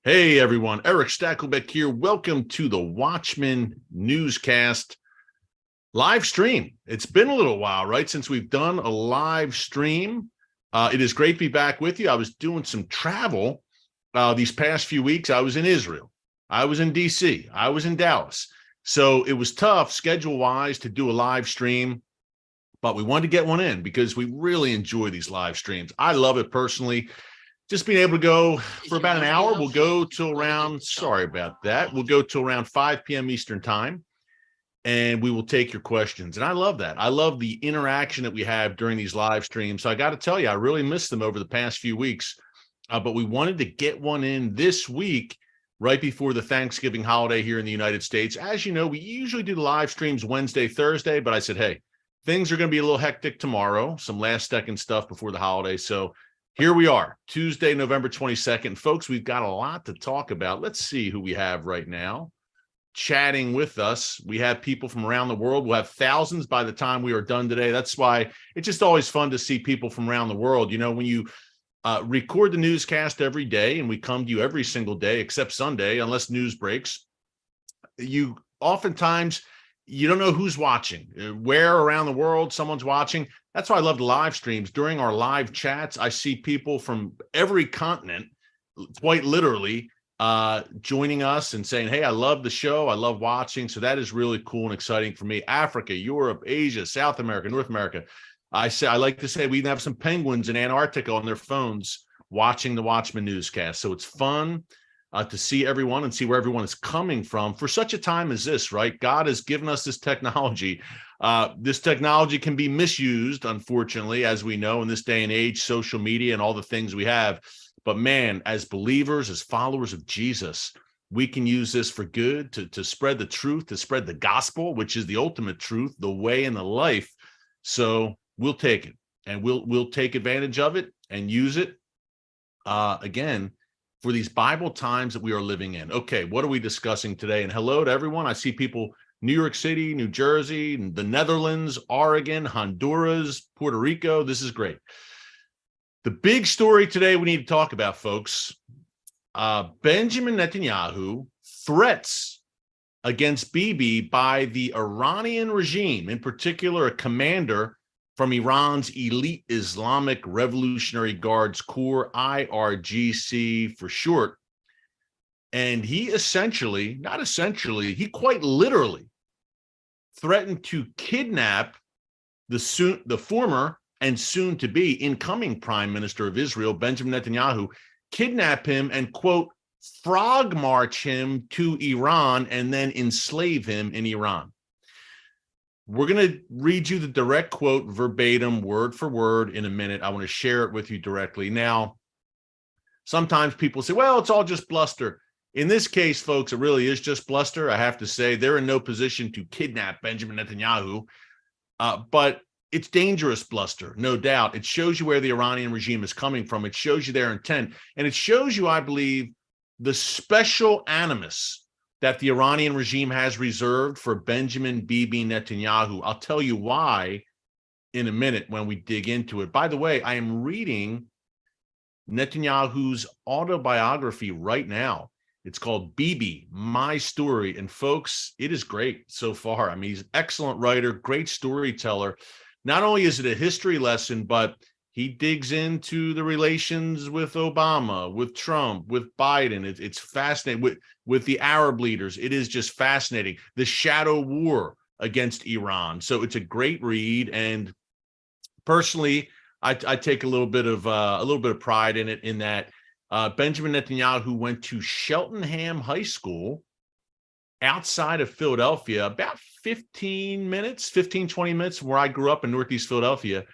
Hey everyone, Eric Stakelbeck here. Welcome to the Watchman Newscast live stream. It's been a little while, right, since we've done a live stream. It is great to be back with you. I was doing some travel these past few weeks. I was in Israel. I was in DC. I was in Dallas. So it was tough schedule-wise to do a live stream, but we wanted to get one in because we really enjoy these live streams. I love it personally. Just being able to go for about an hour. We'll go till around, sorry about that. We'll go till around 5 p.m. Eastern time, and we will take your questions. And I love that. I love the interaction that we have during these live streams. So I got to tell you, I really missed them over the past few weeks, but we wanted to get one in this week, right before the Thanksgiving holiday here in the United States. As you know, we usually do the live streams Wednesday, Thursday, but I said, hey, things are going to be a little hectic tomorrow, some last-second stuff before the holiday. So here we are, Tuesday, November 22nd. Folks, we've got a lot to talk about. Let's see who we have right now chatting with us. We have people from around the world. We'll have thousands by the time we are done today. That's why it's just always fun to see people from around the world. You know, when you record the newscast every day, and we come to you every single day except Sunday, unless news breaks, you oftentimes you don't know who's watching, where around the world someone's watching. That's why I love the live streams. During our live chats, I see people from every continent, quite literally, joining us and saying, hey, I love the show. I love watching. So that is really cool and exciting for me. Africa, Europe, Asia, South America, North America. I like to say we even have some penguins in Antarctica on their phones watching the Watchman newscast. So it's fun to see everyone and see where everyone is coming from for such a time as this, right? God has given us this technology. This technology can be misused, unfortunately, as we know in this day and age, social media and all the things we have. But man, as believers, as followers of Jesus, we can use this for good, to spread the truth, to spread the gospel, which is the ultimate truth, the way and the life. So we'll take it, and we'll take advantage of it and use it again for these Bible times that we are living in. Okay, what are we discussing today? And hello to everyone. I see people New York City, New Jersey, the Netherlands, Oregon, Honduras, Puerto Rico. This is great. The big story today we need to talk about, folks, Benjamin Netanyahu threats against Bibi by the Iranian regime, in particular, a commander from Iran's elite Islamic Revolutionary Guards Corps, IRGC for short. And he he quite literally threatened to kidnap the former and soon to be incoming prime minister of Israel, Benjamin Netanyahu, kidnap him and, quote, frog march him to Iran and then enslave him in Iran. We're going to read you the direct quote verbatim, word for word in a minute. I want to share it with you directly. Now, sometimes people say, well, it's all just bluster. In this case, folks, it really is just bluster. I have to say they're in no position to kidnap Benjamin Netanyahu, but it's dangerous bluster, no doubt. It shows you where the Iranian regime is coming from. It shows you their intent, and it shows you, I believe, the special animus that the Iranian regime has reserved for Benjamin Bibi Netanyahu. I'll tell you why in a minute when we dig into it. By the way, I am reading Netanyahu's autobiography right now. It's called Bibi, My Story. And folks, it is great so far. I mean, he's an excellent writer, great storyteller. Not only is it a history lesson, but he digs into the relations with Obama, with Trump, with Biden. It's fascinating. With the Arab leaders, it is just fascinating. The shadow war against Iran. So it's a great read. And personally, I take a little bit of pride in it, in that Benjamin Netanyahu went to Cheltenham High School outside of Philadelphia, about 20 minutes from where I grew up in Northeast Philadelphia.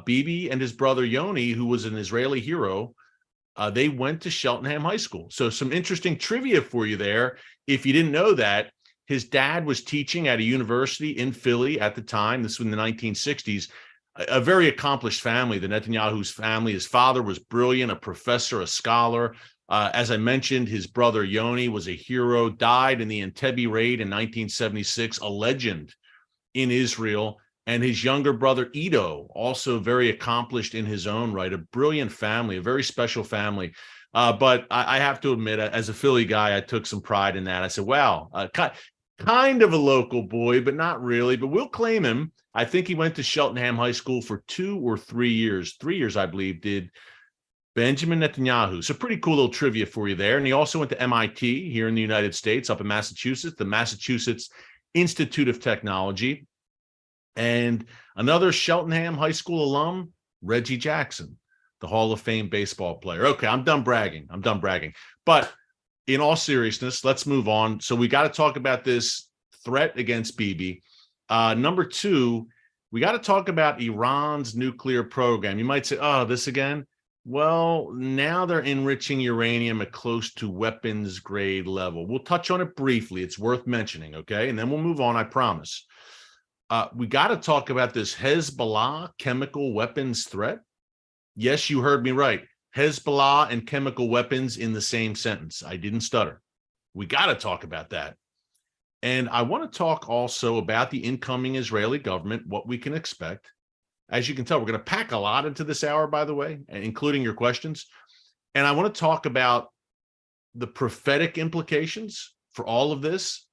Bibi and his brother Yoni, who was an Israeli hero, they went to Cheltenham High School. So some interesting trivia for you there. If you didn't know that, his dad was teaching at a university in Philly at the time. This was in the 1960s. A very accomplished family, the Netanyahu's family. His father was brilliant, a professor, a scholar. As I mentioned, his brother Yoni was a hero, died in the Entebbe raid in 1976, a legend in Israel. And his younger brother, Ido, also very accomplished in his own right, a brilliant family, a very special family. But I have to admit, as a Philly guy, I took some pride in that. I said, wow, kind of a local boy, but not really. But we'll claim him. I think he went to Cheltenham High School for 2 or 3 years. 3 years, I believe, did Benjamin Netanyahu. So pretty cool little trivia for you there. And he also went to MIT here in the United States, up in Massachusetts, the Massachusetts Institute of Technology. And another Cheltenham High School alum, Reggie Jackson, the Hall of Fame baseball player. Okay, I'm done bragging. But in all seriousness, let's move on. So we got to talk about this threat against Bibi. Number 2, we got to talk about Iran's nuclear program. You might say, oh, this again? Well, now they're enriching uranium at close to weapons grade level. We'll touch on it briefly. It's worth mentioning, okay? And then we'll move on, I promise. We got to talk about this Hezbollah chemical weapons threat. Yes, you heard me right. Hezbollah and chemical weapons in the same sentence. I didn't stutter. We got to talk about that. And I want to talk also about the incoming Israeli government, what we can expect. As you can tell, we're going to pack a lot into this hour, by the way, including your questions. And I want to talk about the prophetic implications for all of this.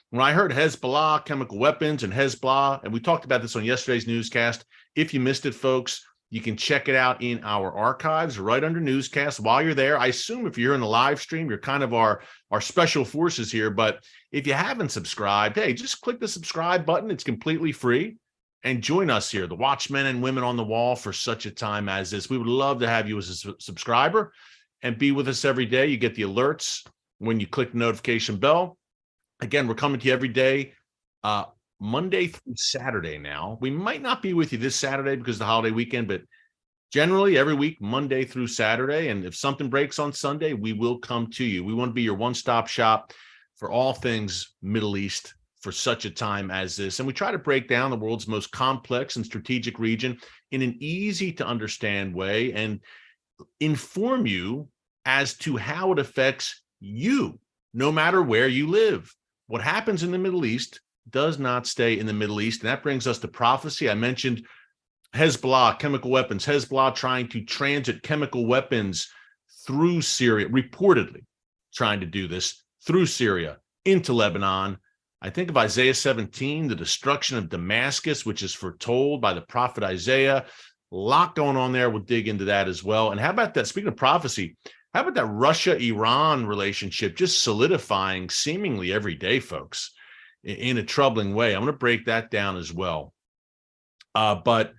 When I heard Hezbollah, chemical weapons, and Hezbollah, and we talked about this on yesterday's newscast. If you missed it, folks, you can check it out in our archives right under Newscast. While you're there, I assume if you're in the live stream, you're kind of our special forces here. But if you haven't subscribed, hey, just click the subscribe button. It's completely free. And join us here, the Watchmen and Women on the Wall, for such a time as this. We would love to have you as a subscriber and be with us every day. You get the alerts when you click the notification bell. Again, we're coming to you every day, Monday through Saturday now. We might not be with you this Saturday because of the holiday weekend, but generally every week, Monday through Saturday. And if something breaks on Sunday, we will come to you. We want to be your one-stop shop for all things Middle East for such a time as this. And we try to break down the world's most complex and strategic region in an easy to understand way and inform you as to how it affects you, no matter where you live. What happens in the Middle East does not stay in the Middle East. And that brings us to prophecy. I mentioned Hezbollah, chemical weapons, Hezbollah trying to transit chemical weapons through Syria, reportedly trying to do this through Syria into Lebanon. I think of Isaiah 17, the destruction of Damascus, which is foretold by the prophet Isaiah. A lot going on there. We'll dig into that as well. And how about that? Speaking of prophecy, how about that Russia-Iran relationship just solidifying seemingly every day, folks, in a troubling way? I'm going to break that down as well. But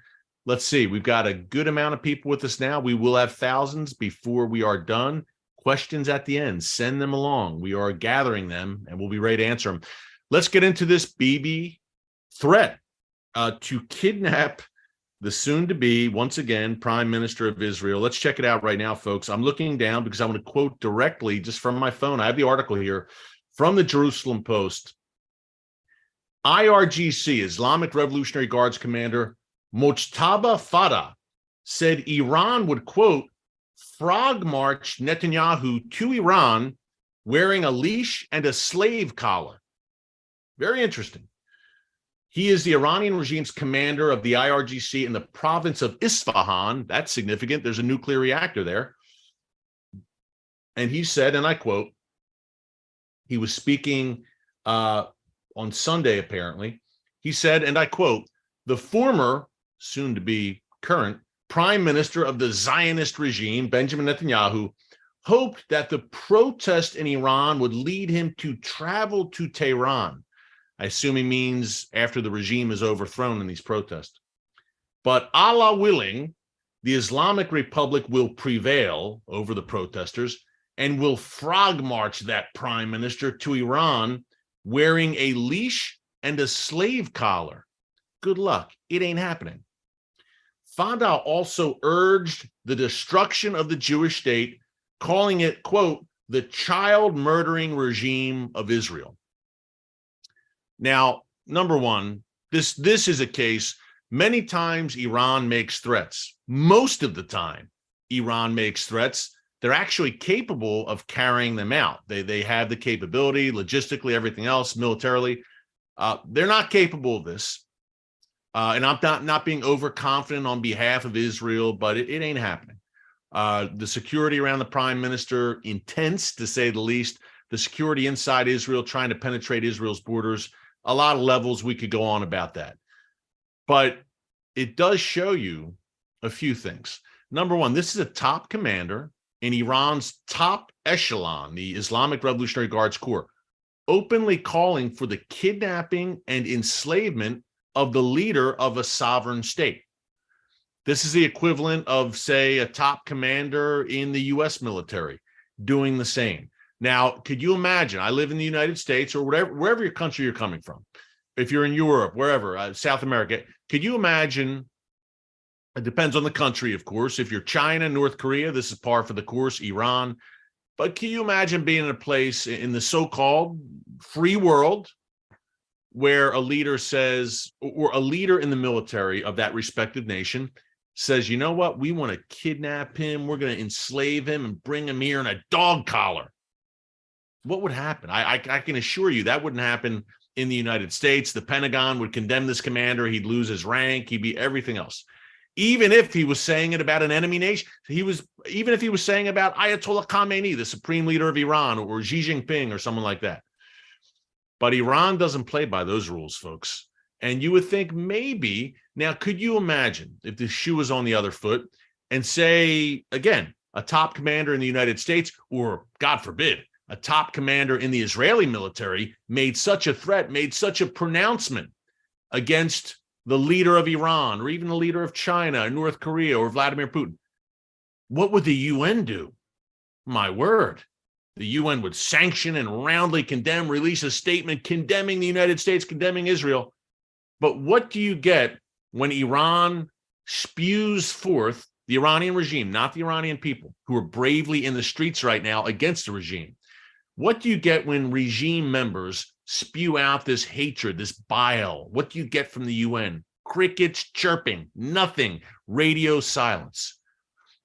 let's see. We've got a good amount of people with us now. We will have thousands before we are done. Questions at the end. Send them along. We are gathering them, and we'll be ready to answer them. Let's get into this Bibi threat to kidnap the soon-to-be, once again, Prime Minister of Israel. Let's check it out right now, folks. I'm looking down because I want to quote directly just from my phone. I have the article here from the Jerusalem Post. IRGC, Islamic Revolutionary Guards Commander Mojtaba Fada, said Iran would, quote, frog march Netanyahu to Iran wearing a leash and a slave collar. Very interesting. He is the Iranian regime's commander of the IRGC in the province of Isfahan. That's significant. There's a nuclear reactor there. And he said, and I quote, he was speaking on Sunday, apparently. He said, and I quote, the former, soon to be current, prime minister of the Zionist regime, Benjamin Netanyahu, hoped that the protest in Iran would lead him to travel to Tehran. I assume he means after the regime is overthrown in these protests. But Allah willing, the Islamic Republic will prevail over the protesters and will frog march that prime minister to Iran wearing a leash and a slave collar. Good luck. It ain't happening. Fada also urged the destruction of the Jewish state, calling it, quote, the child murdering regime of Israel. Now, number one, this is a case, many times Iran makes threats. Most of the time, Iran makes threats. They're actually capable of carrying them out. They have the capability, logistically, everything else, militarily. They're not capable of this. And I'm not being overconfident on behalf of Israel, but it ain't happening. The security around the prime minister, intense to say the least. The security inside Israel, trying to penetrate Israel's borders. A lot of levels we could go on about that. But it does show you a few things. Number one, this is a top commander in Iran's top echelon, the Islamic Revolutionary Guards Corps, openly calling for the kidnapping and enslavement of the leader of a sovereign state. This is the equivalent of, say, a top commander in the U.S. military doing the same. Now, could you imagine? I live in the United States or wherever your country you're coming from. If you're in Europe, wherever, South America, could you imagine? It depends on the country, of course. If you're China, North Korea, this is par for the course, Iran. But can you imagine being in a place in the so-called free world where a leader says, or a leader in the military of that respective nation says, you know what, we want to kidnap him, we're going to enslave him and bring him here in a dog collar? What would happen? I can assure you that wouldn't happen in the United States. The Pentagon would condemn this commander. He'd lose his rank. He'd be everything else. Even if he was saying it about an enemy nation, even if he was saying about Ayatollah Khamenei, the supreme leader of Iran, or Xi Jinping or someone like that. But Iran doesn't play by those rules, folks. And you would think maybe, now, could you imagine if the shoe was on the other foot and say, again, a top commander in the United States, or God forbid, a top commander in the Israeli military made such a threat, made such a pronouncement against the leader of Iran, or even the leader of China, or North Korea, or Vladimir Putin? What would the UN do? My word. The UN would sanction and roundly condemn, release a statement condemning the United States, condemning Israel. But what do you get when Iran spews forth, the Iranian regime, not the Iranian people, who are bravely in the streets right now against the regime? What do you get when regime members spew out this hatred, this bile? What do you get from the UN? Crickets chirping, nothing, radio silence.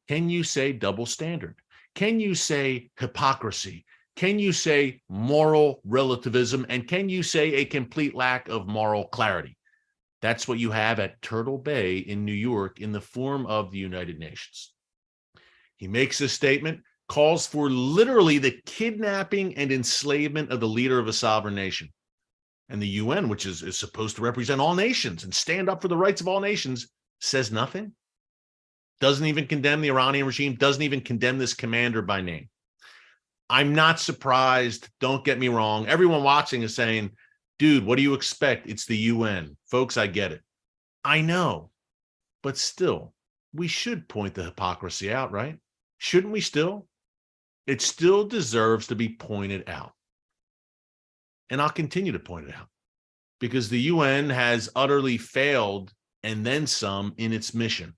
Can you say double standard? Can you say hypocrisy? Can you say moral relativism? And can you say a complete lack of moral clarity? That's what you have at Turtle Bay in New York in the form of the United Nations. He makes this statement, calls for literally the kidnapping and enslavement of the leader of a sovereign nation. And the UN, which is supposed to represent all nations and stand up for the rights of all nations, says nothing. Doesn't even condemn the Iranian regime, doesn't even condemn this commander by name. I'm not surprised. Don't get me wrong. Everyone watching is saying, dude, what do you expect? It's the UN. Folks, I get it. I know. But still, we should point the hypocrisy out, right? Shouldn't we still? It still deserves to be pointed out. And I'll continue to point it out because the UN has utterly failed and then some in its mission,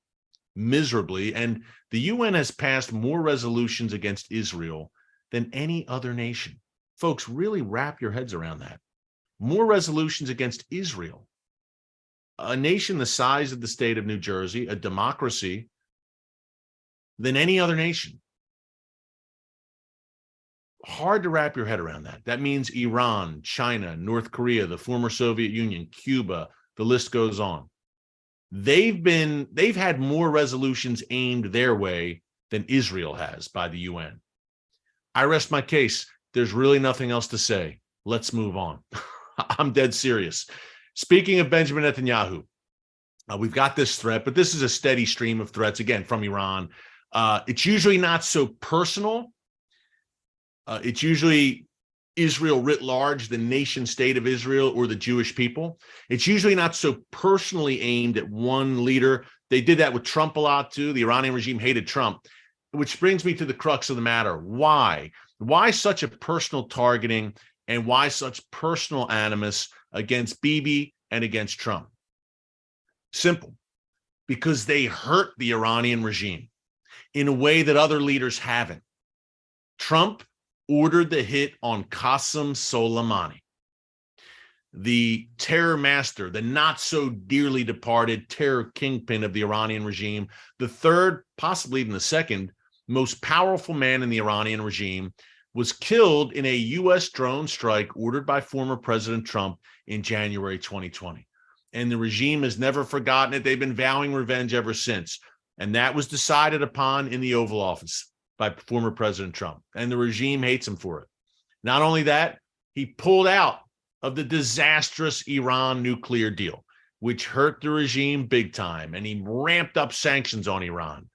miserably. And the UN has passed more resolutions against Israel than any other nation. Folks, really wrap your heads around that. More resolutions against Israel, a nation the size of the state of New Jersey, a democracy, than any other nation. Hard to wrap your head around that. That means Iran, China, North Korea, the former Soviet Union, Cuba, the list goes on. They've had more resolutions aimed their way than Israel has by the UN. I rest my case. There's really nothing else to say. Let's move on. I'm dead serious. Speaking of Benjamin Netanyahu, we've got this threat, but this is a steady stream of threats, again, from Iran. It's usually not so personal. It's usually Israel writ large, the nation state of Israel, or the Jewish people. It's usually not so personally aimed at one leader. They did that with Trump a lot too. The Iranian regime hated Trump, which brings me to the crux of the matter. Why? Why such a personal targeting, and why such personal animus against Bibi and against Trump? Simple. Because they hurt the Iranian regime in a way that other leaders haven't. Trump ordered the hit on Qasem Soleimani, the terror master, the not so dearly departed terror kingpin of the Iranian regime, the third, possibly even the second, most powerful man in the Iranian regime, was killed in a U.S. drone strike ordered by former President Trump in January 2020. And the regime has never forgotten it. They've been vowing revenge ever since. And that was decided upon in the Oval Office by former President Trump. And the regime hates him for it. Not only that, he pulled out of the disastrous Iran nuclear deal, which hurt the regime big time. And he ramped up sanctions on Iran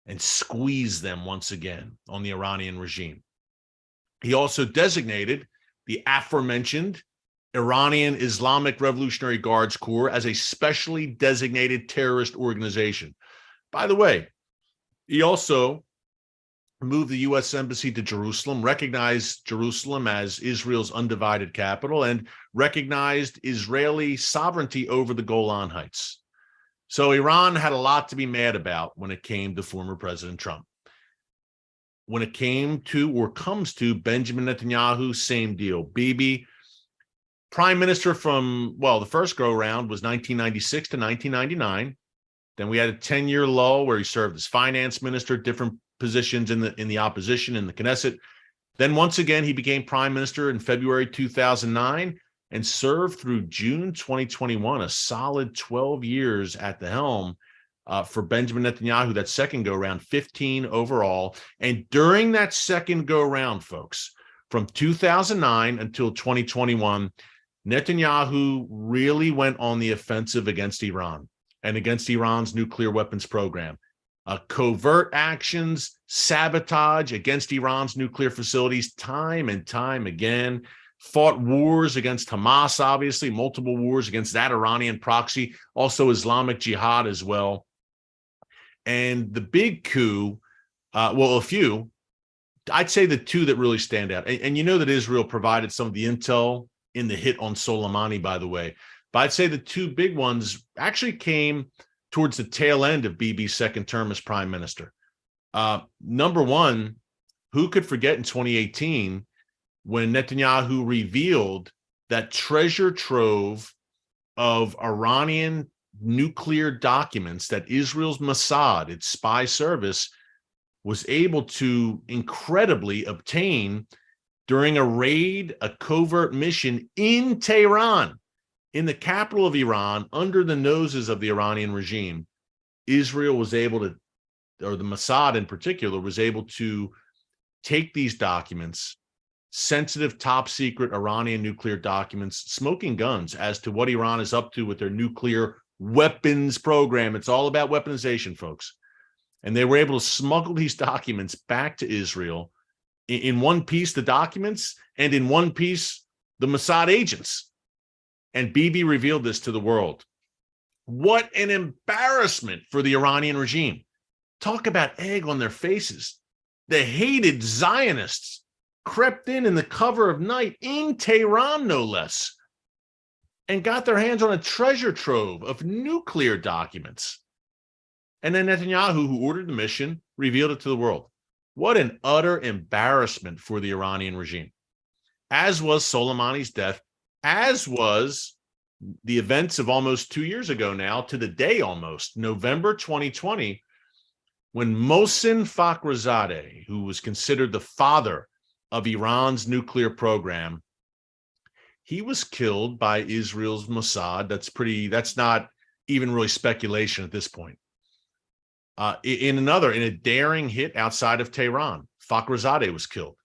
and squeezed them once again on the Iranian regime. He also designated the aforementioned Iranian Islamic Revolutionary Guards Corps as a specially designated terrorist organization. By the way, he also moved the U.S. Embassy to Jerusalem, recognized Jerusalem as Israel's undivided capital, and recognized Israeli sovereignty over the Golan Heights. So Iran had a lot to be mad about when it came to former President Trump. When it came to or comes to Benjamin Netanyahu, same deal. Bibi, prime minister from, well, the first go-round was 1996 to 1999. Then we had a 10-year lull where he served as finance minister, different positions in the opposition in the Knesset. Then once again, he became prime minister in February 2009 and served through June 2021, a solid 12 years at the helm for Benjamin Netanyahu, that second go-round, 15 overall. And during that second go-round, folks, from 2009 until 2021, Netanyahu really went on the offensive against Iran and against Iran's nuclear weapons program. Covert actions, sabotage against Iran's nuclear facilities time and time again, fought wars against Hamas, obviously, multiple wars against that Iranian proxy, also Islamic Jihad as well. And the big coup, well, a few, I'd say the two that really stand out. And you know that Israel provided some of the intel in the hit on Soleimani, by the way. But I'd say the two big ones actually came towards the tail end of Bibi's second term as prime minister. Number one, who could forget in 2018 when Netanyahu revealed that treasure trove of Iranian nuclear documents that Israel's Mossad, its spy service, was able to incredibly obtain during a raid, a covert mission in Tehran, in the capital of Iran, under the noses of the Iranian regime. Israel was able to, or the Mossad in particular, was able to take these documents, sensitive, top secret Iranian nuclear documents, smoking guns as to what Iran is up to with their nuclear weapons program. It's all about weaponization, folks. And they were able to smuggle these documents back to Israel. In one piece, the documents, and in one piece, the Mossad agents. And Bibi revealed this to the world. What an embarrassment for the Iranian regime. Talk about egg on their faces. The hated Zionists crept in the cover of night in Tehran, no less, and got their hands on a treasure trove of nuclear documents. And then Netanyahu, who ordered the mission, revealed it to the world. What an utter embarrassment for the Iranian regime. As was Soleimani's death, as was the events of almost 2 years ago now, to the day almost, November 2020, when Mohsen Fakhrizadeh, who was considered the father of Iran's nuclear program, he was killed by Israel's Mossad. That's not even really speculation at this point. In a daring hit outside of Tehran, Fakhrizadeh was killed.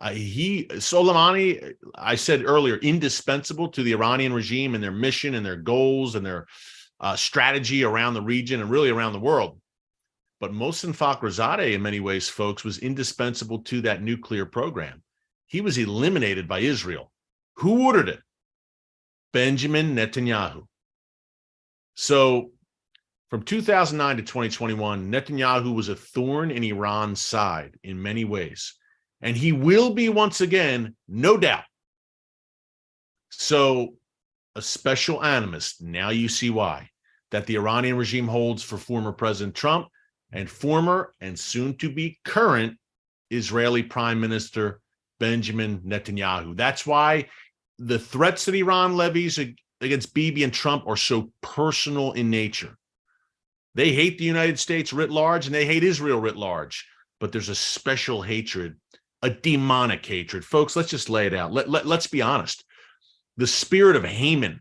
Soleimani, I said earlier, indispensable to the Iranian regime and their mission and their goals and their strategy around the region and really around the world. But Mohsen Fakhrizadeh, in many ways, folks, was indispensable to that nuclear program. He was eliminated by Israel. Who ordered it? Benjamin Netanyahu. So from 2009 to 2021, Netanyahu was a thorn in Iran's side in many ways. And he will be once again, no doubt. So a special animus, now you see why, that the Iranian regime holds for former President Trump and former and soon to be current Israeli Prime Minister Benjamin Netanyahu. That's why the threats that Iran levies against Bibi and Trump are so personal in nature. They hate the United States writ large and they hate Israel writ large, but there's a special hatred, a demonic hatred. Folks, let's just lay it out. Let's be honest. The spirit of Haman,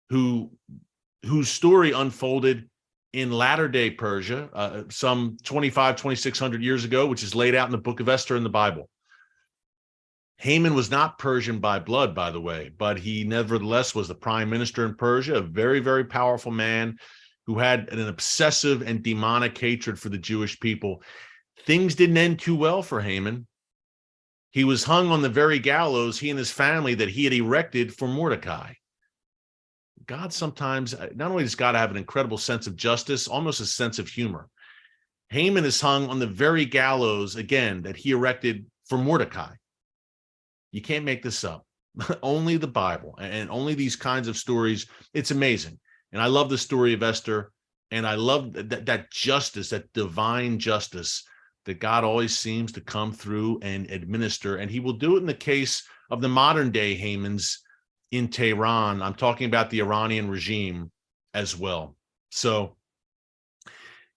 whose story unfolded in latter-day Persia, some 2,600 years ago, which is laid out in the book of Esther in the Bible. Haman was not Persian by blood, by the way, but he nevertheless was the prime minister in Persia, a very, very powerful man who had an obsessive and demonic hatred for the Jewish people. Things didn't end too well for Haman. He was hung on the very gallows, he and his family, that he had erected for Mordecai. God sometimes, not only does God have an incredible sense of justice, almost a sense of humor. Haman is hung on the very gallows, again, that he erected for Mordecai. You can't make this up. Only the Bible and only these kinds of stories. It's amazing. And I love the story of Esther. And I love that justice, that divine justice that God always seems to come through and administer. And he will do it in the case of the modern day Hamans in Tehran. I'm talking about the Iranian regime as well. So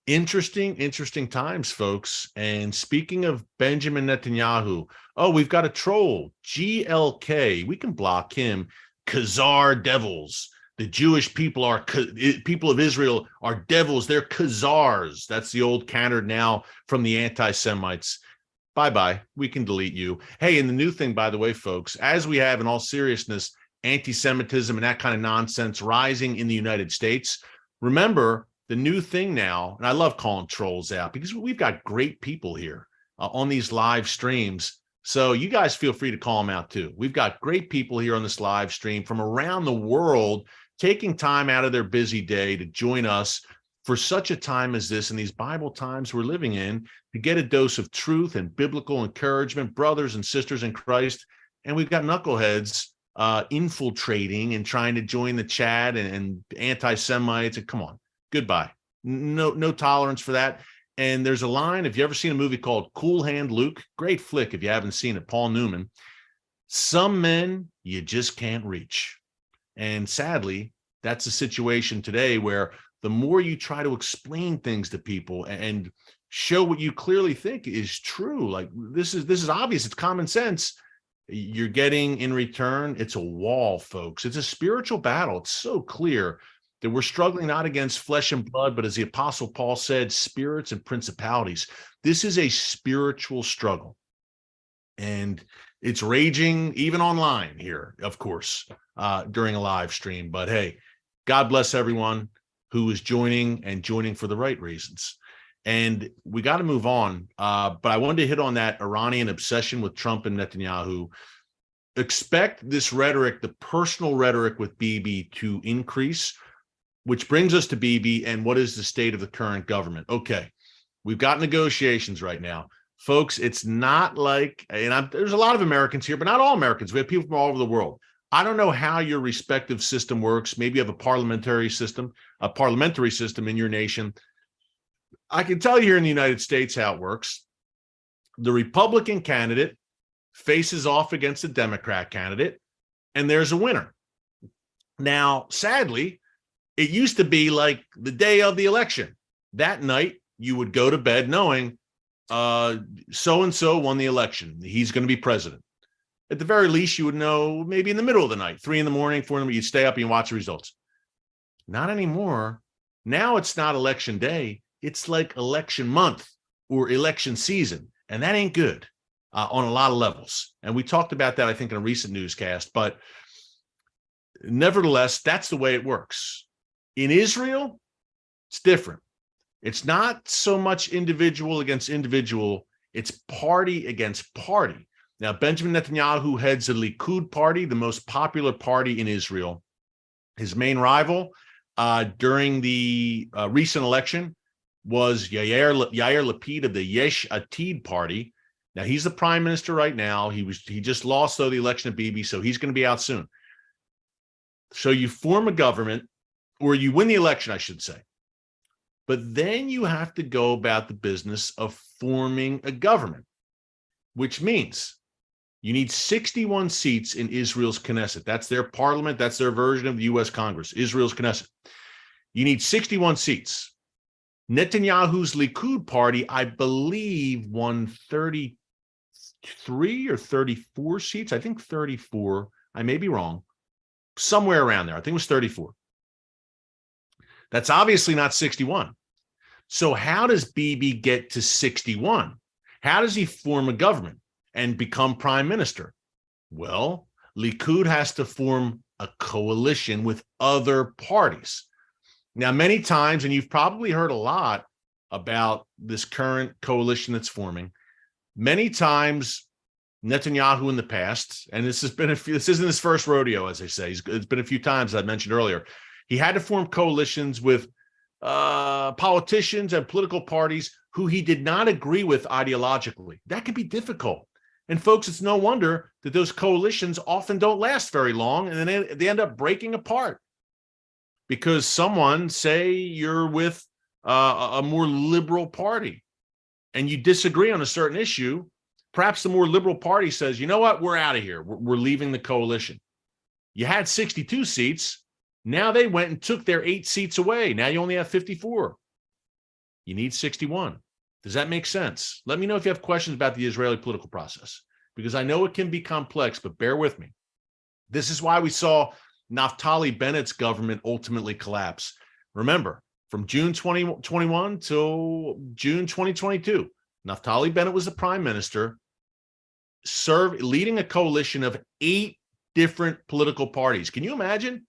interesting times, folks. And speaking of Benjamin Netanyahu, oh, we've got a troll, GLK. We can block him. Khazar devils. The Jewish people of Israel are devils. They're Khazars. That's the old counter now from the anti-Semites. Bye-bye. We can delete you. Hey, and the new thing, by the way, folks, as we have in all seriousness, anti-Semitism and that kind of nonsense rising in the United States, remember, the new thing now, and I love calling trolls out because we've got great people here on these live streams. So you guys feel free to call them out too. We've got great people here on this live stream from around the world taking time out of their busy day to join us for such a time as this in these Bible times we're living in, to get a dose of truth and biblical encouragement, brothers and sisters in Christ. And we've got knuckleheads infiltrating and trying to join the chat and anti-Semites. And come on. Goodbye. No tolerance for that. And there's a line, if you ever seen a movie called Cool Hand Luke, great flick if you haven't seen it, Paul Newman, some men you just can't reach. And sadly, that's a situation today where the more you try to explain things to people and show what you clearly think is true, like this is obvious, it's common sense, you're getting in return, it's a wall, folks. It's a spiritual battle. It's so clear that we're struggling not against flesh and blood, but as the Apostle Paul said, spirits and principalities. This is a spiritual struggle. And it's raging even online here, of course, during a live stream. But hey, God bless everyone who is joining for the right reasons. And we got to move on. But I wanted to hit on that Iranian obsession with Trump and Netanyahu. Expect this rhetoric, the personal rhetoric with Bibi, to increase. Which brings us to Bibi and what is the state of the current government? Okay, we've got negotiations right now. Folks, it's not like, and there's a lot of Americans here, but not all Americans. We have people from all over the world. I don't know how your respective system works. Maybe you have a parliamentary system in your nation. I can tell you here in the United States how it works. The Republican candidate faces off against the Democrat candidate, and there's a winner. Now, sadly, it used to be like the day of the election. That night, you would go to bed knowing so-and-so won the election. He's going to be president. At the very least, you would know maybe in the middle of the night, 3 a.m, 4 a.m, you'd stay up and you watch the results. Not anymore. Now it's not election day. It's like election month or election season. And that ain't good on a lot of levels. And we talked about that, I think, in a recent newscast. But nevertheless, that's the way it works. In Israel, it's different. It's not so much individual against individual. It's party against party. Now, Benjamin Netanyahu heads the Likud party, the most popular party in Israel. His main rival during the recent election was Yair Lapid of the Yesh Atid party. Now, he's the prime minister right now. He just lost, though, the election of Bibi, so he's going to be out soon. So you form a government, or you win the election, I should say. But then you have to go about the business of forming a government, which means you need 61 seats in Israel's Knesset. That's their parliament. That's their version of the U.S. Congress, Israel's Knesset. You need 61 seats. Netanyahu's Likud party, I believe, won 33 or 34 seats. I think 34. I may be wrong. Somewhere around there. I think it was 34. That's obviously not 61. So how does Bibi get to 61? How does he form a government and become prime minister? Well, Likud has to form a coalition with other parties. Now, many times, and you've probably heard a lot about this current coalition that's forming, many times Netanyahu in the past, and this isn't his first rodeo, as they say. It's been a few times, as I mentioned earlier. He had to form coalitions with politicians and political parties who he did not agree with ideologically. That can be difficult. And folks, it's no wonder that those coalitions often don't last very long, and then they end up breaking apart because someone, say you're with a more liberal party and you disagree on a certain issue, perhaps the more liberal party says, you know what, we're out of here. We're leaving the coalition. You had 62 seats. Now they went and took their 8 seats away. Now you only have 54. You need 61. Does that make sense? Let me know if you have questions about the Israeli political process, because I know it can be complex, but bear with me. This is why we saw Naftali Bennett's government ultimately collapse. Remember, from June 2021 till June 2022, Naftali Bennett was the prime minister, leading a coalition of 8 different political parties. Can you imagine?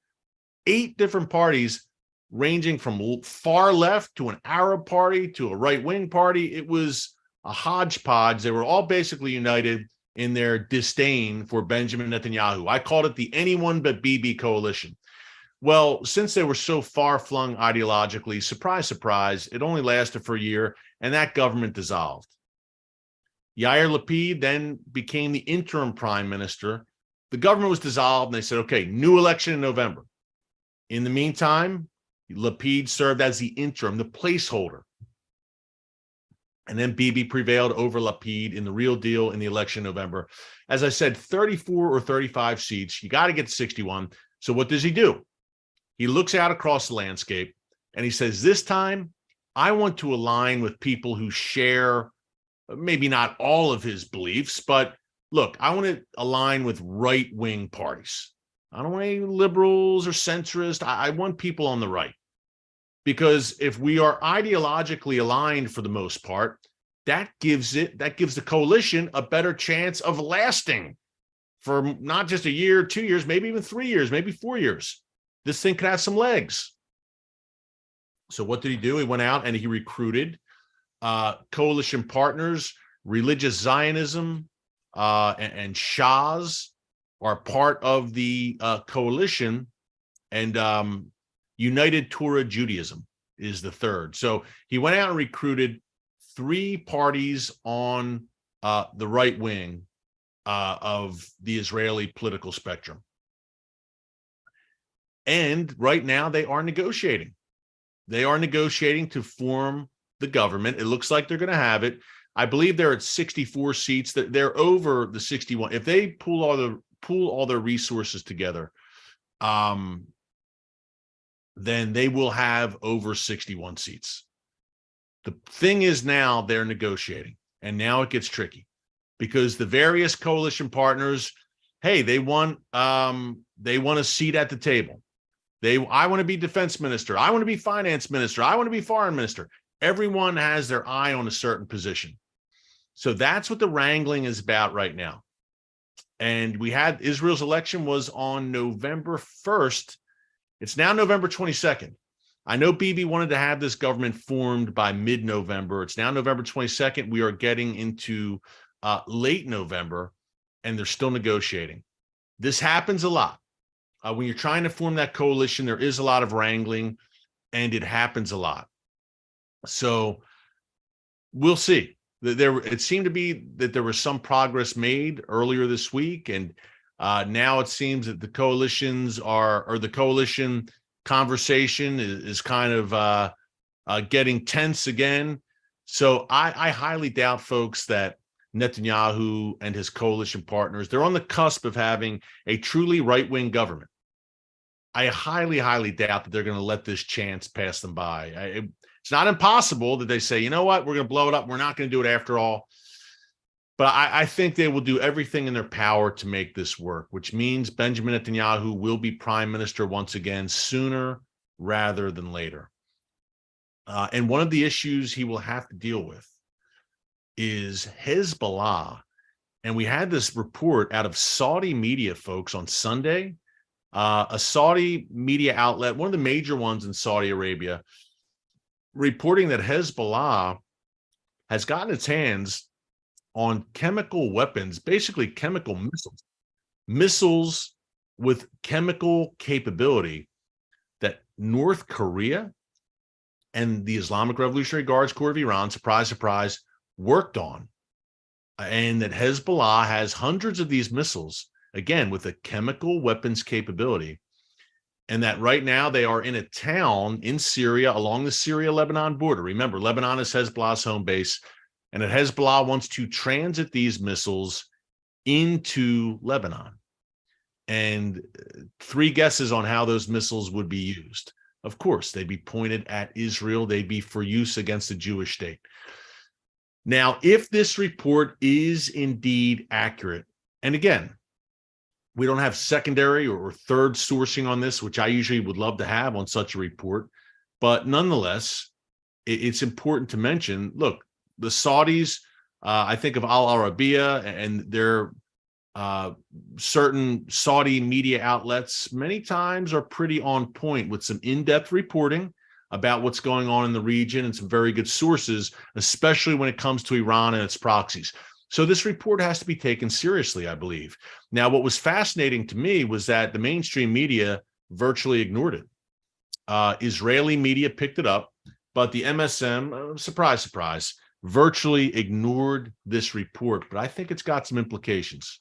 8 different parties ranging from far left to an Arab party to a right-wing party. It was a hodgepodge. They were all basically united in their disdain for Benjamin Netanyahu. I called it the anyone but Bibi coalition. Well, since they were so far-flung ideologically, surprise, surprise, it only lasted for a year, and that government dissolved. Yair Lapid then became the interim prime minister. The government was dissolved, and they said, okay, new election in November. In the meantime, Lapid served as the interim, the placeholder. And then Bibi prevailed over Lapid in the real deal in the election in November. As I said, 34 or 35 seats. You got to get to 61. So what does he do? He looks out across the landscape and he says, this time, I want to align with people who share maybe not all of his beliefs, but look, I want to align with right-wing parties. I don't want any liberals or centrists. I want people on the right. Because if we are ideologically aligned for the most part, that gives the coalition a better chance of lasting for not just a year, 2 years, maybe even 3 years, maybe 4 years. This thing could have some legs. So what did he do? He went out and he recruited coalition partners. Religious Zionism and Shas are part of the coalition, and United Torah Judaism is the third. So he went out and recruited 3 parties on the right wing of the Israeli political spectrum. And right now they are negotiating. They are negotiating to form the government. It looks like they're going to have it. I believe they're at 64 seats. They're over the 61. If they pool all their resources together, then they will have over 61 seats. The thing is now they're negotiating, and now it gets tricky because the various coalition partners, hey, they want a seat at the table. I want to be defense minister. I want to be finance minister. I want to be foreign minister. Everyone has their eye on a certain position. So that's what the wrangling is about right now. And Israel's election was on November 1st. It's now November 22nd. I know Bibi wanted to have this government formed by mid-November. It's now November 22nd. We are getting into late November, and they're still negotiating. This happens a lot. When you're trying to form that coalition, there is a lot of wrangling, and it happens a lot. So we'll see. It seemed to be that there was some progress made earlier this week, and now it seems that the coalition conversation is kind of getting tense again. So I highly doubt, folks, that Netanyahu and his coalition partners, they're on the cusp of having a truly right-wing government. I highly, highly doubt that they're going to let this chance pass them by. It's not impossible that they say, you know what, we're going to blow it up. We're not going to do it after all. But I think they will do everything in their power to make this work, which means Benjamin Netanyahu will be prime minister once again sooner rather than later. And one of the issues he will have to deal with is Hezbollah. And we had this report out of Saudi media, folks, on Sunday. A Saudi media outlet, one of the major ones in Saudi Arabia, reporting that Hezbollah has gotten its hands on chemical weapons, basically chemical missiles with chemical capability that North Korea and the Islamic Revolutionary Guards Corps of Iran, surprise, surprise, worked on. And that Hezbollah has hundreds of these missiles, again, with a chemical weapons capability. And that right now they are in a town in Syria along the Syria-Lebanon border. Remember, Lebanon is Hezbollah's home base, and that Hezbollah wants to transit these missiles into Lebanon. And three guesses on how those missiles would be used. Of course, they'd be pointed at Israel. They'd be for use against the Jewish state. Now, if this report is indeed accurate, and again, we don't have secondary or third sourcing on this, which I usually would love to have on such a report, but nonetheless, it's important to mention, look, the Saudis, I think of Al Arabiya and their certain Saudi media outlets many times are pretty on point with some in-depth reporting about what's going on in the region and some very good sources, especially when it comes to Iran and its proxies. So this report has to be taken seriously, I believe. Now, what was fascinating to me was that the mainstream media virtually ignored it. Israeli media picked it up, but the MSM, surprise, surprise, virtually ignored this report. But I think it's got some implications.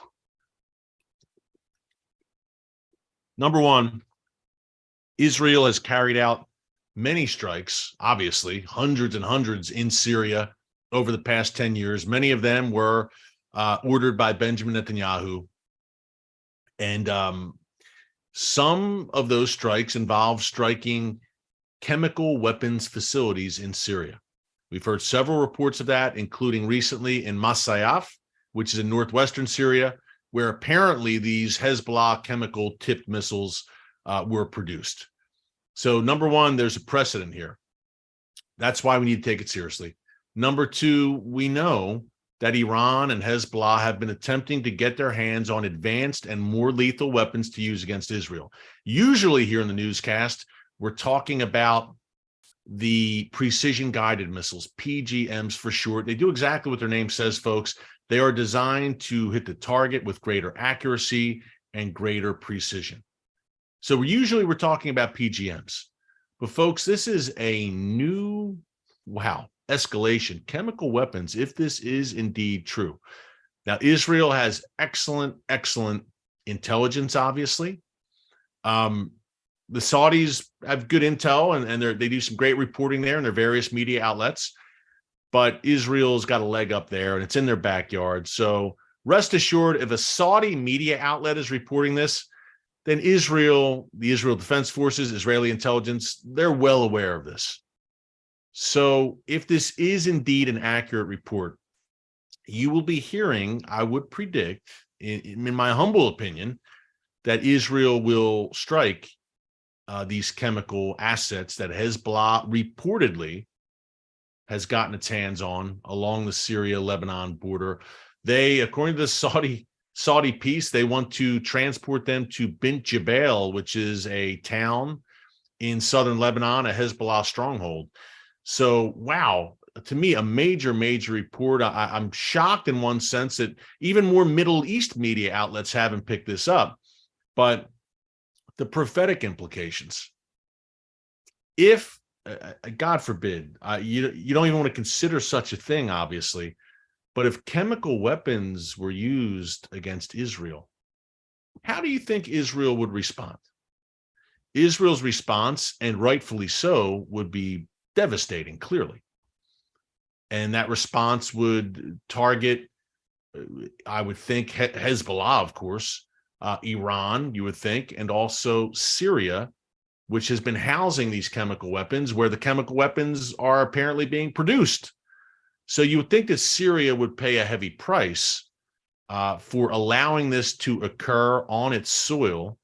Number one, Israel has carried out many strikes, obviously, hundreds and hundreds in Syria over the past 10 years. Many of them were ordered by Benjamin Netanyahu. And some of those strikes involve striking chemical weapons facilities in Syria. We've heard several reports of that, including recently in Masayaf, which is in northwestern Syria, where apparently these Hezbollah chemical tipped missiles were produced. So number one, there's a precedent here. That's why we need to take it seriously. Number two, we know that Iran and Hezbollah have been attempting to get their hands on advanced and more lethal weapons to use against Israel. Usually here in the newscast, we're talking about the precision-guided missiles, PGMs for short. They do exactly what their name says, folks. They are designed to hit the target with greater accuracy and greater precision. So we're talking about PGMs. But folks, this is a new, escalation. Chemical weapons, if this is indeed true. Now, Israel has excellent intelligence, obviously. The Saudis have good intel, and they do some great reporting there in their various media outlets. But Israel's got a leg up there, and it's in their backyard. So rest assured, if a Saudi media outlet is reporting this, then Israel, the Israel Defense Forces, Israeli intelligence, they're well aware of this. So if this is indeed an accurate report, you will be hearing, I would predict, in my humble opinion, that Israel will strike these chemical assets that Hezbollah reportedly has gotten its hands on along the Syria-Lebanon border. They, according to the Saudi piece, they want to transport them to Bint Jbeil, which is a town in southern Lebanon, a Hezbollah stronghold. So, wow, to me, a major report. I'm shocked in one sense that even more Middle East media outlets haven't picked this up. But the prophetic implications, if, God forbid, you don't even want to consider such a thing, obviously, but if chemical weapons were used against Israel, how do you think Israel would respond? Israel's response, and rightfully so, would be devastating, clearly. And that response would target, I would think, Hezbollah, of course, Iran, you would think, and also Syria, which has been housing these chemical weapons, where the chemical weapons are apparently being produced. So you would think that Syria would pay a heavy price for allowing this to occur on its soil.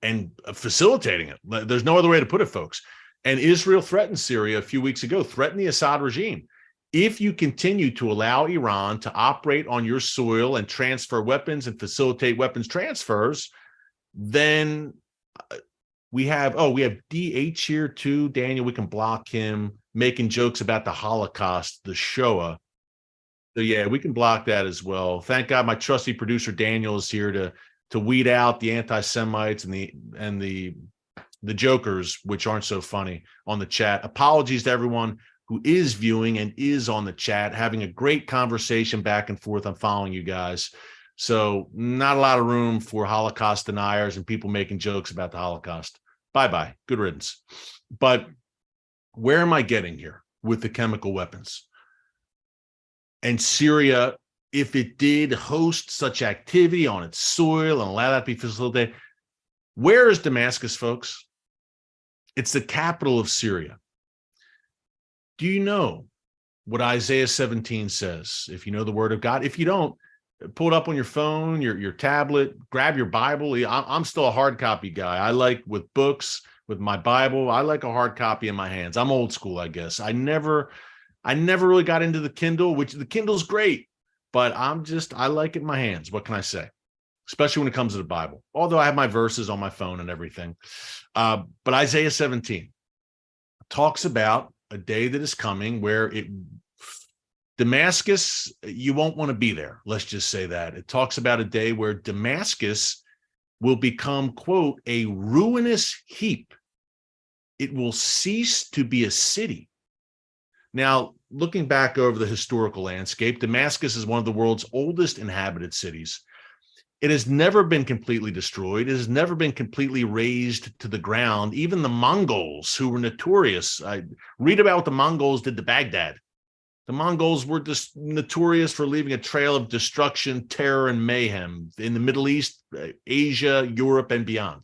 and facilitating it. There's no other way to put it, folks. And Israel threatened Syria a few weeks ago, threatened the Assad regime. If you continue to allow Iran to operate on your soil and transfer weapons and facilitate weapons transfers, then we have DH here too. Daniel, we can block him making jokes about the Holocaust, the Shoah. So yeah, we can block that as well. Thank God my trusty producer Daniel is here to weed out the anti-Semites and the jokers, which aren't so funny, on the chat. Apologies to everyone who is viewing and is on the chat, having a great conversation back and forth. I'm following you guys. So not a lot of room for Holocaust deniers and people making jokes about the Holocaust. Bye-bye. Good riddance. But where am I getting here with the chemical weapons? And Syria, if it did host such activity on its soil and allow that to be facilitated, where is Damascus, folks? It's the capital of Syria. Do you know what Isaiah 17 says? If you know the word of God, if you don't, pull it up on your phone, your tablet, grab your Bible. I'm still a hard copy guy. I like with books, with my Bible, I like a hard copy in my hands. I'm old school, I guess. I never really got into the Kindle, which the Kindle's great, but I like it in my hands. What can I say? Especially when it comes to the Bible, although I have my verses on my phone and everything. But Isaiah 17 talks about a day that is coming where Damascus, you won't want to be there. Let's just say that. It talks about a day where Damascus will become, quote, a ruinous heap. It will cease to be a city. Now, looking back over the historical landscape, Damascus is one of the world's oldest inhabited cities. It has never been completely destroyed. It has never been completely razed to the ground. Even the Mongols, who were notorious, I read about what the Mongols did to Baghdad. The Mongols were just notorious for leaving a trail of destruction, terror, and mayhem in the Middle East, Asia, Europe, and beyond.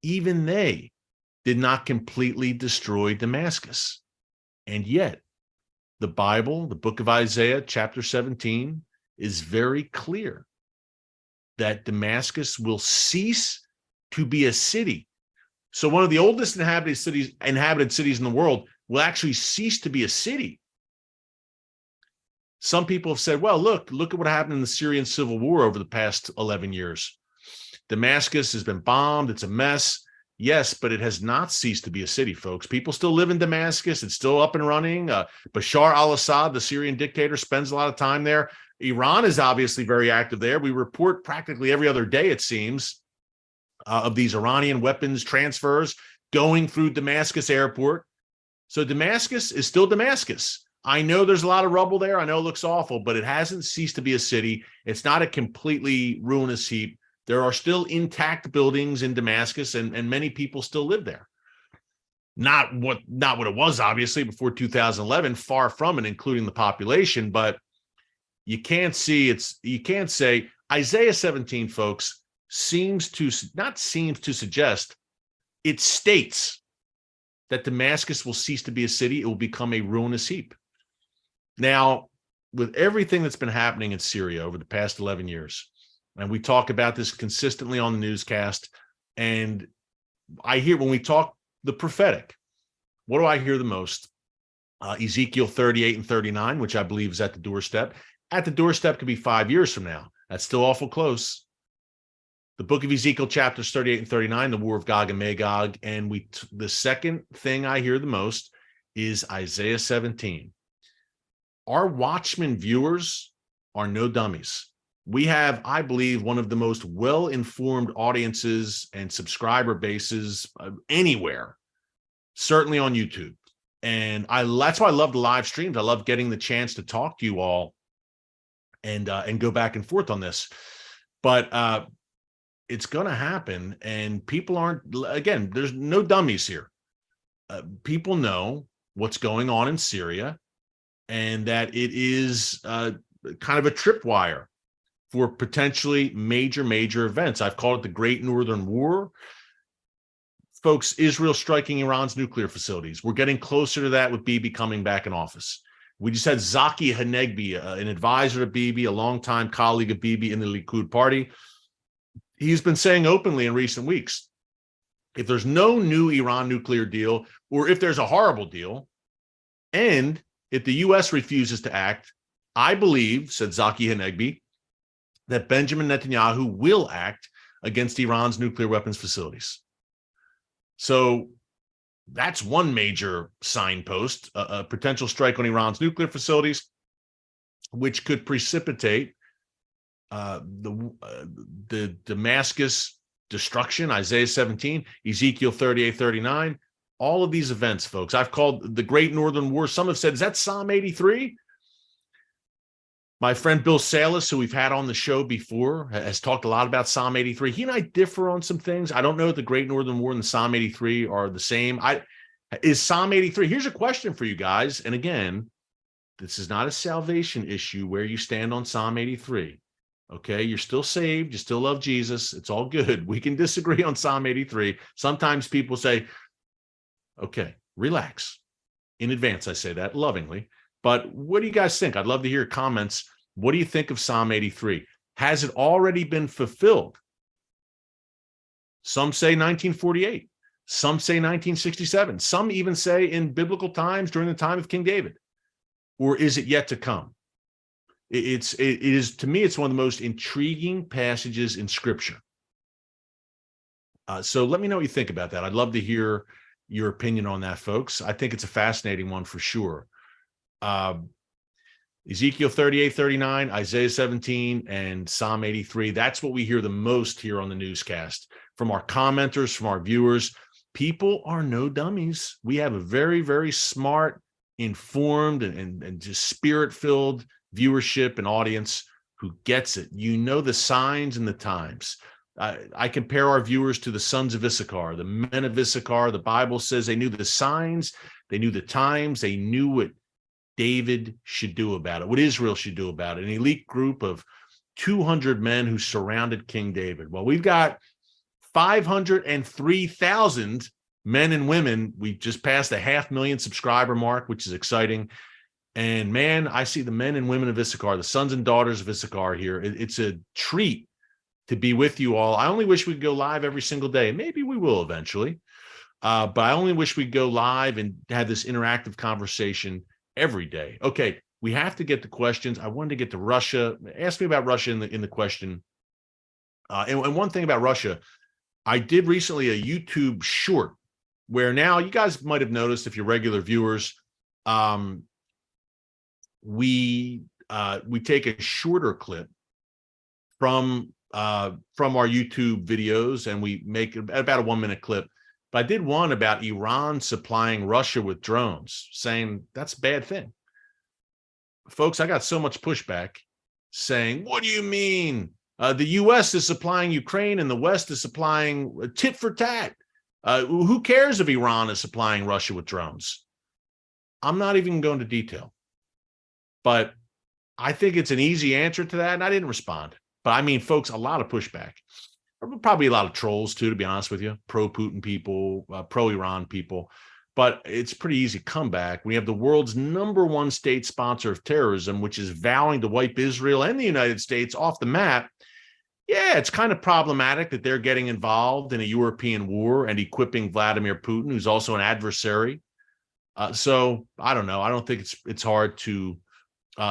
Even they did not completely destroy Damascus. And yet, the Bible, the book of Isaiah, chapter 17, is very clear that Damascus will cease to be a city. So one of the oldest inhabited cities in the world will actually cease to be a city. Some people have said, well, look at what happened in the Syrian civil war over the past 11 years. Damascus has been bombed. It's a mess. Yes, but it has not ceased to be a city, folks. People still live in Damascus. It's still up and running. Bashar al-Assad, the Syrian dictator, spends a lot of time there. Iran is obviously very active there. We report practically every other day, it seems, of these Iranian weapons transfers going through Damascus airport. So Damascus is still Damascus. I know there's a lot of rubble there. I know it looks awful, but it hasn't ceased to be a city. It's not a completely ruinous heap. There are still intact buildings in Damascus, and many people still live there. Not what it was, obviously, before 2011, far from it, including the population, but you can't say Isaiah 17, folks, suggest, it states that Damascus will cease to be a city. It will become a ruinous heap. Now, with everything that's been happening in Syria over the past 11 years, and we talk about this consistently on the newscast, and I hear when we talk the prophetic, what do I hear the most? Ezekiel 38 and 39, which I believe is at the doorstep. At the doorstep could be 5 years from now. That's still awful close. The book of Ezekiel, chapters 38 and 39, the war of Gog and Magog. And the second thing I hear the most is Isaiah 17. Our Watchman viewers are no dummies. We have, I believe, one of the most well-informed audiences and subscriber bases anywhere, certainly on YouTube. And that's why I love the live streams. I love getting the chance to talk to you all and go back and forth on this. But it's going to happen, and people aren't, again, there's no dummies here. People know what's going on in Syria, and that it is kind of a tripwire for potentially major events. I've called it the Great Northern War. Folks, Israel striking Iran's nuclear facilities. We're getting closer to that with Bibi coming back in office. We just had Zaki Hanegbi, an advisor to Bibi, a longtime colleague of Bibi in the Likud party. He's been saying openly in recent weeks, if there's no new Iran nuclear deal, or if there's a horrible deal, and if the U.S. refuses to act, I believe, said Zaki Hanegbi, that Benjamin Netanyahu will act against Iran's nuclear weapons facilities. So that's one major signpost, a potential strike on Iran's nuclear facilities, which could precipitate the Damascus destruction, Isaiah 17, Ezekiel 38-39, all of these events, folks. I've called the Great Northern War. Some have said, is that Psalm 83? My friend Bill Salas, who we've had on the show before, has talked a lot about Psalm 83. He and I differ on some things. I don't know if the Great Northern War and the Psalm 83 are the same. Is Psalm 83? Here's a question for you guys. And again, this is not a salvation issue where you stand on Psalm 83. Okay, you're still saved. You still love Jesus. It's all good. We can disagree on Psalm 83. Sometimes people say, okay, relax. In advance, I say that lovingly. But what do you guys think? I'd love to hear comments. What do you think of Psalm 83? Has it already been fulfilled? Some say 1948. Some say 1967. Some even say in biblical times during the time of King David. Or is it yet to come? It is, to me, it's one of the most intriguing passages in Scripture. So let me know what you think about that. I'd love to hear your opinion on that, folks. I think it's a fascinating one for sure. Ezekiel 38-39, Isaiah 17, and Psalm 83. That's what we hear the most here on the newscast from our commenters, from our viewers. People are no dummies. We have a very, very smart, informed, and just spirit-filled viewership and audience who gets it. You know the signs and the times. I compare our viewers to the sons of Issachar, the men of Issachar. The Bible says they knew the signs, they knew the times, they knew what David should do about it, what Israel should do about it. An elite group of 200 men who surrounded King David. Well, we've got 503,000 men and women. We just passed the 500,000 subscriber mark, which is exciting. And man, I see the men and women of Issachar, the sons and daughters of Issachar here. It's a treat to be with you all. I only wish we could go live every single day. Maybe we will eventually. But I only wish we'd go live and have this interactive conversation every day. Okay, we have to get to questions. I wanted to get to Russia. Ask me about Russia in the question. And one thing about Russia, I did recently a YouTube short where now you guys might have noticed if you're regular viewers, we take a shorter clip from our YouTube videos and we make about a 1-minute clip. But I did one about Iran supplying Russia with drones, saying that's a bad thing. Folks, I got so much pushback saying, what do you mean? The U.S. is supplying Ukraine and the West is supplying tit for tat. Who cares if Iran is supplying Russia with drones? I'm not even going to detail. But I think it's an easy answer to that, and I didn't respond. But I mean, folks, a lot of pushback. Probably a lot of trolls, too, to be honest with you. Pro-Putin people, pro-Iran people. But it's pretty easy comeback. We have the world's #1 state sponsor of terrorism, which is vowing to wipe Israel and the United States off the map. Yeah, it's kind of problematic that they're getting involved in a European war and equipping Vladimir Putin, who's also an adversary. So I don't know. I don't think it's hard to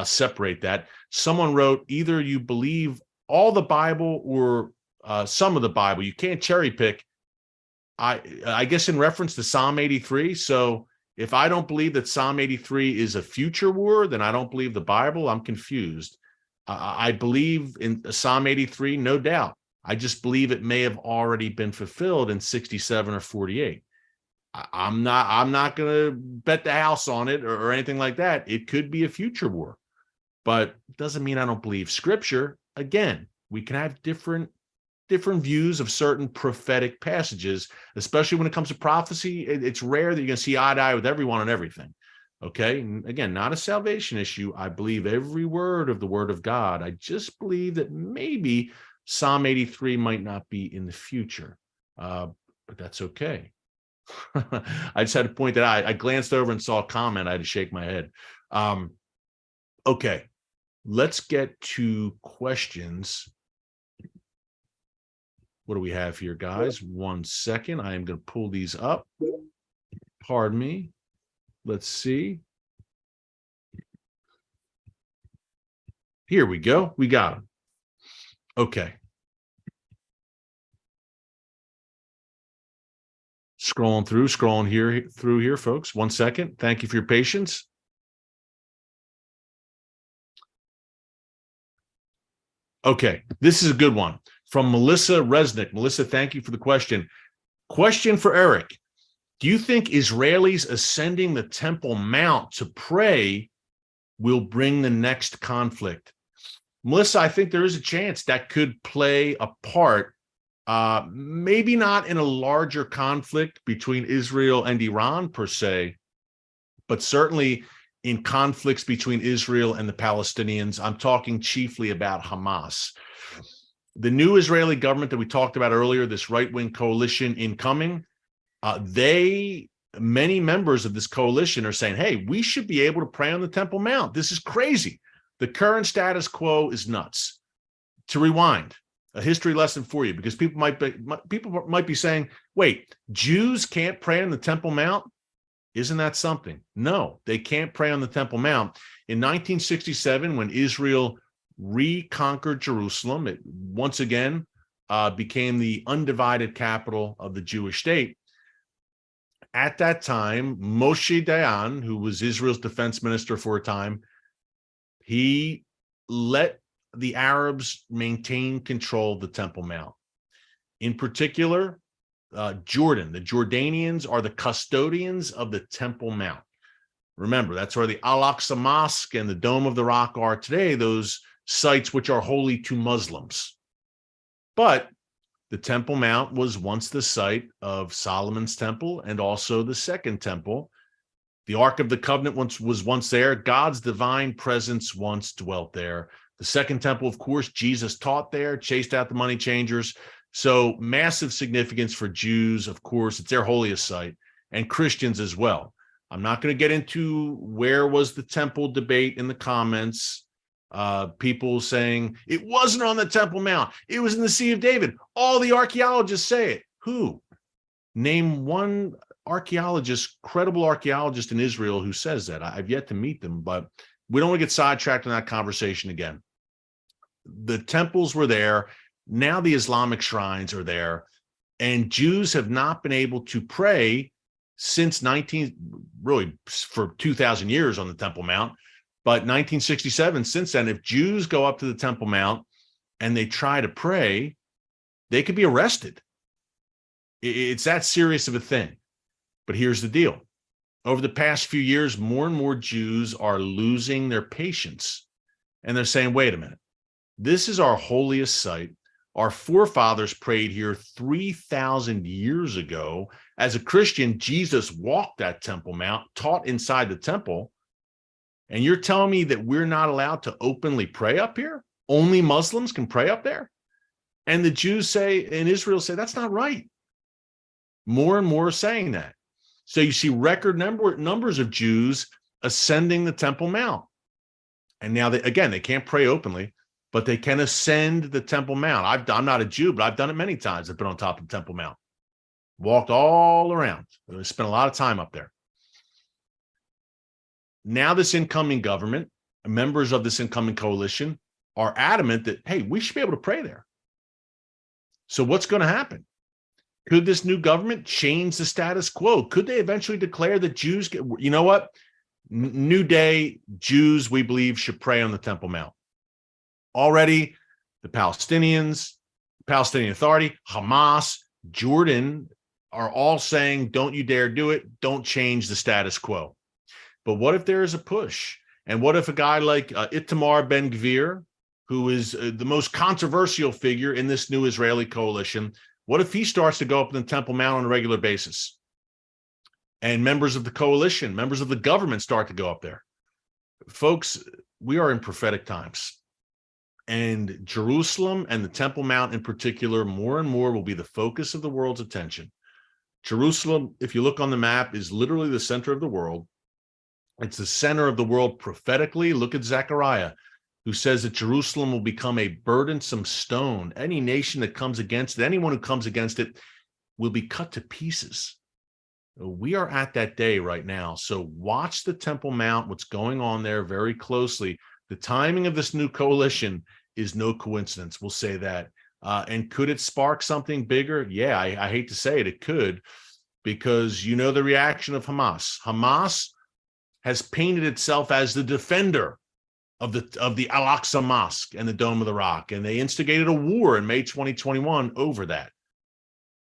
separate that. Someone wrote, either you believe all the Bible or some of the Bible. You can't cherry pick. I guess in reference to Psalm 83. So if I don't believe that Psalm 83 is a future war, then I don't believe the Bible. I'm confused. I believe in Psalm 83, no doubt. I just believe it may have already been fulfilled in 67 or 48. I'm not going to bet the house on it or anything like that. It could be a future war, but it doesn't mean I don't believe Scripture. Again, we can have different views of certain prophetic passages, especially when it comes to prophecy. It's rare that you're going to see eye to eye with everyone on everything. Okay. And again, not a salvation issue. I believe every word of the Word of God. I just believe that maybe Psalm 83 might not be in the future, but that's okay. I just had to point that out. I glanced over and saw a comment. I had to shake my head. Okay. Let's get to questions. What do we have here, guys? 1 second. I am going to pull these up. Pardon me. Let's see. Here we go. We got them. Okay. Scrolling through here, folks. 1 second. Thank you for your patience. Okay, this is a good one from Melissa Resnick. Melissa, thank you for the question. Question for Eric. Do you think Israelis ascending the Temple Mount to pray will bring the next conflict? Melissa, I think there is a chance that could play a part. Maybe not in a larger conflict between Israel and Iran per se, but certainly in conflicts between Israel and the Palestinians. I'm talking chiefly about Hamas. The new Israeli government that we talked about earlier, this right-wing coalition incoming, many members of this coalition are saying, hey, we should be able to pray on the Temple Mount. This is crazy. The current status quo is nuts. To rewind, a history lesson for you, because people might be saying, wait, Jews can't pray on the Temple Mount? Isn't that something? No, they can't pray on the Temple Mount. In 1967, when Israel reconquered Jerusalem, it once again became the undivided capital of the Jewish state. At that time, Moshe Dayan, who was Israel's defense minister for a time, he let the Arabs maintain control of the Temple Mount. In particular, Jordan. The Jordanians are the custodians of the Temple Mount. Remember, that's where the Al-Aqsa Mosque and the Dome of the Rock are today, those sites which are holy to Muslims. But the Temple Mount was once the site of Solomon's temple and also the Second Temple. The Ark of the Covenant was once there. God's divine presence once dwelt there. The Second Temple, of course, Jesus taught there, chased out the money changers. So massive significance for Jews, of course. It's their holiest site, and Christians as well. I'm not going to get into where was the temple debate in the comments. People saying it wasn't on the Temple Mount. It was in the Sea of David. All the archaeologists say it. Who? Name one archaeologist, credible archaeologist in Israel who says that. I've yet to meet them, but we don't want to get sidetracked in that conversation again. The temples were there. Now the Islamic shrines are there, and Jews have not been able to pray since for 2,000 years on the Temple Mount. But 1967, since then, if Jews go up to the Temple Mount and they try to pray, they could be arrested. It's that serious of a thing. But here's the deal. Over the past few years, more and more Jews are losing their patience. And they're saying, wait a minute, this is our holiest site. Our forefathers prayed here 3,000 years ago. As a Christian, Jesus walked that Temple Mount, taught inside the temple. And you're telling me that we're not allowed to openly pray up here? Only Muslims can pray up there? And the Jews in Israel say, that's not right. More and more are saying that. So you see record numbers of Jews ascending the Temple Mount. And now, they can't pray openly, but they can ascend the Temple Mount. I'm not a Jew, but I've done it many times. I've been on top of the Temple Mount. Walked all around. I spent a lot of time up there. Now this incoming government, members of this incoming coalition, are adamant that, hey, we should be able to pray there. So what's going to happen? Could this new government change the status quo? Could they eventually declare that Jews, you know what? New day, Jews, we believe, should pray on the Temple Mount. Already, the Palestinians, Palestinian Authority, Hamas, Jordan are all saying, don't you dare do it. Don't change the status quo. But what if there is a push? And what if a guy like Itamar Ben-Gvir, who is the most controversial figure in this new Israeli coalition, what if he starts to go up in the Temple Mount on a regular basis? And members of the coalition, members of the government start to go up there. Folks, we are in prophetic times. And Jerusalem and the Temple Mount in particular, more and more will be the focus of the world's attention. Jerusalem, if you look on the map, is literally the center of the world. It's the center of the world prophetically. Look at Zechariah, who says that Jerusalem will become a burdensome stone. Any nation that comes against it, anyone who comes against it, will be cut to pieces. We are at that day right now. So watch the Temple Mount, what's going on there very closely. The timing of this new coalition is no coincidence. We'll say that. And could it spark something bigger? Yeah, I hate to say it, it could, because you know the reaction of Hamas. Hamas has painted itself as the defender of the Al-Aqsa Mosque and the Dome of the Rock, and they instigated a war in May 2021 over that.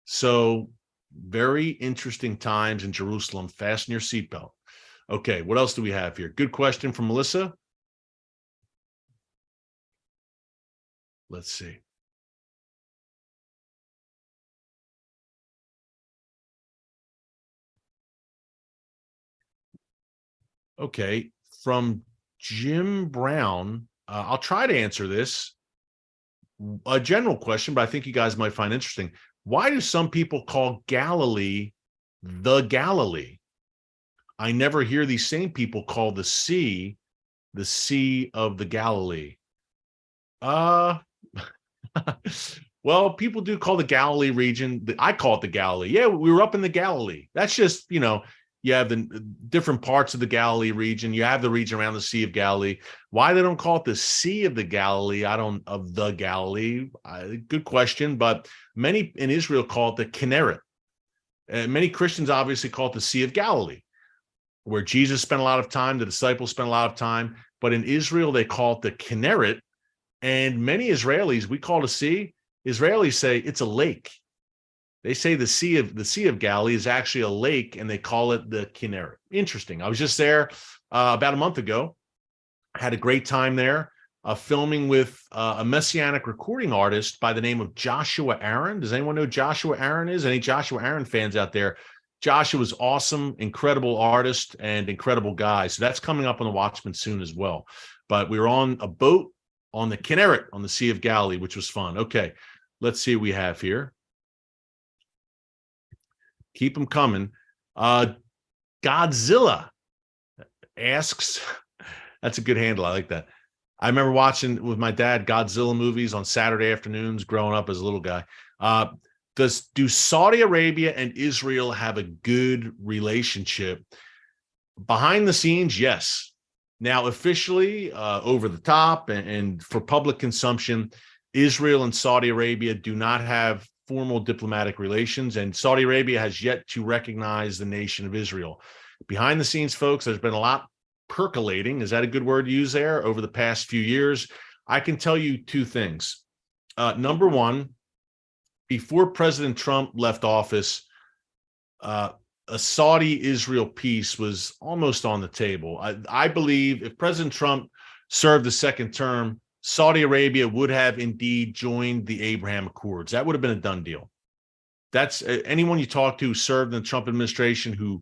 So very interesting times in Jerusalem. Fasten your seatbelt. Okay, what else do we have here? Good question from Melissa. Let's see. Okay, from Jim Brown, I'll try to answer this. A general question, but I think you guys might find interesting. Why do some people call Galilee the Galilee? I never hear these same people call the Sea of the Galilee. Well, people do call the Galilee region, I call it the Galilee. Yeah, we were up in the Galilee. That's just, you have the different parts of the Galilee region. You have the region around the Sea of Galilee. Why they don't call it the Sea of the Galilee, of the Galilee, good question. But many in Israel call it the Kinneret. Many Christians obviously call it the Sea of Galilee, where Jesus spent a lot of time, the disciples spent a lot of time. But in Israel, they call it the Kinneret. And many Israelis, we call it a sea. Israelis say it's a lake. They say the Sea of Galilee is actually a lake, and they call it the Kinneret. Interesting. I was just there about a month ago. I had a great time there, filming with a Messianic recording artist by the name of Joshua Aaron. Does anyone know who Joshua Aaron is? Any Joshua Aaron fans out there? Joshua was awesome, incredible artist, and incredible guy. So that's coming up on the Watchman soon as well. But we were on a boat on the Kinneret, on the Sea of Galilee, which was fun. Okay, let's see what we have here. Keep them coming. Godzilla asks, that's a good handle. I like that. I remember watching with my dad Godzilla movies on Saturday afternoons growing up as a little guy. Do Saudi Arabia and Israel have a good relationship? Behind the scenes, yes. Now, officially, over the top and for public consumption, Israel and Saudi Arabia do not have formal diplomatic relations, and Saudi Arabia has yet to recognize the nation of Israel. Behind the scenes, folks, there's been a lot percolating. Is that a good word to use there? Over the past few years, I can tell you two things. Number one, before President Trump left office, a Saudi-Israel peace was almost on the table. I believe if President Trump served the second term, Saudi Arabia would have indeed joined the Abraham Accords. That would have been a done deal. That's anyone you talk to who served in the Trump administration, who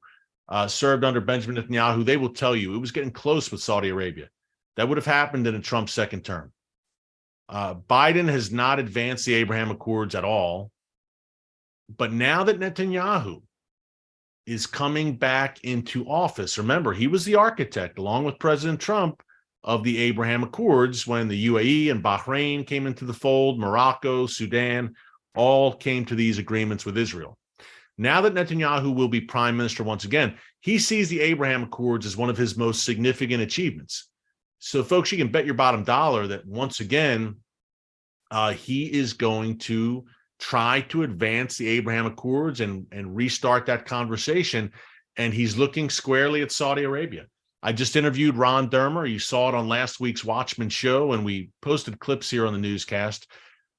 served under Benjamin Netanyahu, they will tell you it was getting close with Saudi Arabia. That would have happened in a Trump second term. Biden has not advanced the Abraham Accords at all. But now that Netanyahu is coming back into office, remember, he was the architect, along with President Trump, of the Abraham Accords when the UAE and Bahrain came into the fold, Morocco, Sudan, all came to these agreements with Israel. Now that Netanyahu will be prime minister once again, he sees the Abraham Accords as one of his most significant achievements. So, folks, you can bet your bottom dollar that once again, he is going to try to advance the Abraham Accords and restart that conversation. And he's looking squarely at Saudi Arabia. I just interviewed Ron Dermer. You saw it on last week's Watchman show, and we posted clips here on the newscast.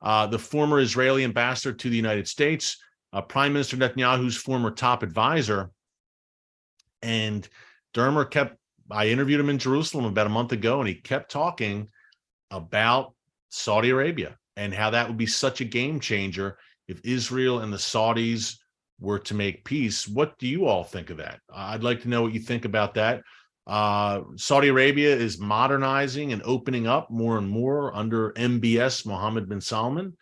The former Israeli ambassador to the United States, Prime Minister Netanyahu's former top advisor. And Dermer I interviewed him in Jerusalem about a month ago, and he kept talking about Saudi Arabia and how that would be such a game changer if Israel and the Saudis were to make peace. What do you all think of that? I'd like to know what you think about that. Saudi Arabia is modernizing and opening up more and more under MBS, Mohammed bin Salman.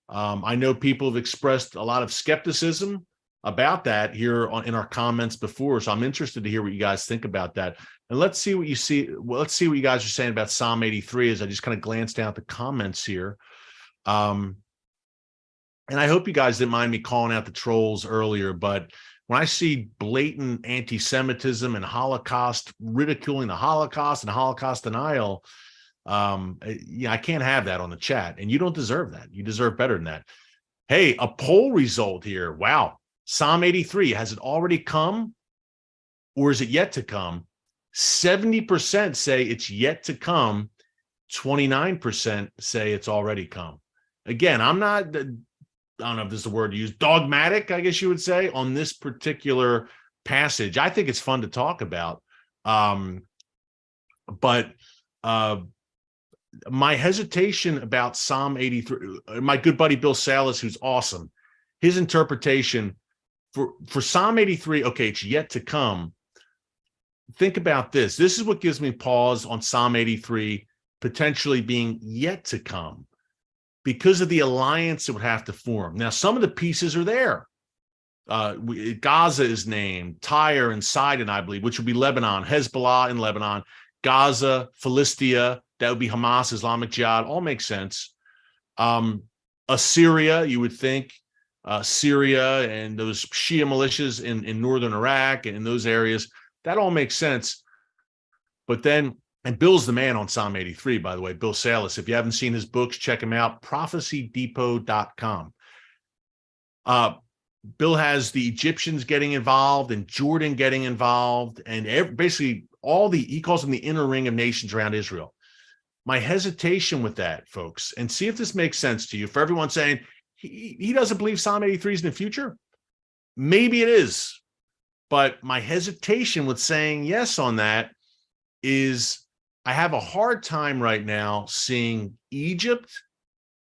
I know people have expressed a lot of skepticism about that here in our comments before. So I'm interested to hear what you guys think about that. And let's see what you see. Well, let's see what you guys are saying about Psalm 83 as I just kind of glance down at the comments here. And I hope you guys didn't mind me calling out the trolls earlier, but when I see blatant anti-Semitism and Holocaust, ridiculing the Holocaust and Holocaust denial, I can't have that on the chat. And you don't deserve that. You deserve better than that. Hey, a poll result here. Wow. Psalm 83, has it already come or is it yet to come? 70% say it's yet to come. 29% say it's already come. Again, I'm not, I don't know if this is the word to use, dogmatic, I guess you would say, on this particular passage. I think it's fun to talk about. But my hesitation about Psalm 83, my good buddy Bill Salas, who's awesome, his interpretation for Psalm 83, okay, it's yet to come. Think about this. This is what gives me pause on Psalm 83 potentially being yet to come because of the alliance it would have to form. Now, some of the pieces are there. Gaza is named, Tyre and Sidon, I believe, which would be Lebanon, Hezbollah in Lebanon, Gaza, Philistia, that would be Hamas, Islamic Jihad, all makes sense. Assyria, you would think, Syria and those Shia militias in northern Iraq and in those areas, that all makes sense. But then, and Bill's the man on Psalm 83, by the way, Bill Salas. If you haven't seen his books, check him out, prophecydepot.com. Bill has the Egyptians getting involved and Jordan getting involved and basically he calls them the inner ring of nations around Israel. My hesitation with that, folks, and see if this makes sense to you, for everyone saying he doesn't believe Psalm 83 is in the future. Maybe it is. But my hesitation with saying yes on that is I have a hard time right now seeing Egypt